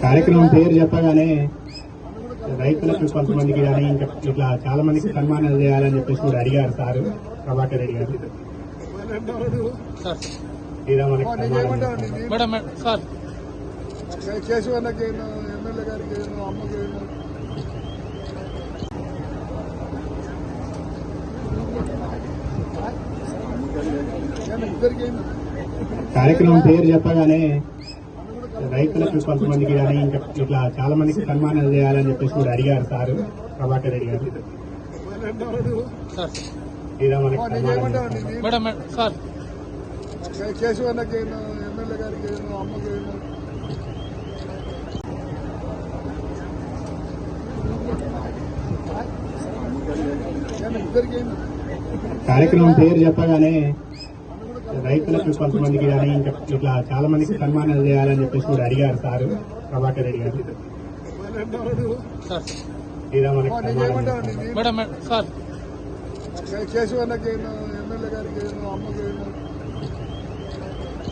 కార్యక్రమం పేరు చెప్పగానే రైతులకు కొంతమందికి కానీ ఇంకా ఇట్లా చాలా మందికి సన్మానాలు చేయాలని చెప్పేసి కూడా అడిగారు సారు ప్రభాకర్ రెడ్డి గారు. ఇలా మనకి కేశవన్నకి ఎమ్మెల్యే గారికి అమ్మకి కార్యక్రమం పేరు చెప్పగానే రైతులకు కొంతమందికి కానీ ఇంకా ఇట్లా చాలా మందికి సన్మానాలు చేయాలని చెప్పేసి కూడా అడిగారు సారు ప్రభాకర్ రెడ్డి గారు. ఇలా మనకి కేశవన్నకి ఎమ్మెల్యే గారికి అమ్మకి కార్యక్రమం పేరు చెప్పగానే రైతులకు కొంతమందికి కానీ ఇంకా ఇట్లా చాలా మందికి సన్మానాలు చేయాలని చెప్పేసి కూడా అడిగారు సారు ప్రభాకర్ రెడ్డి గారు. ఇలా మనకి కేశవన్నకి ఎమ్మెల్యే గారికి అమ్మకి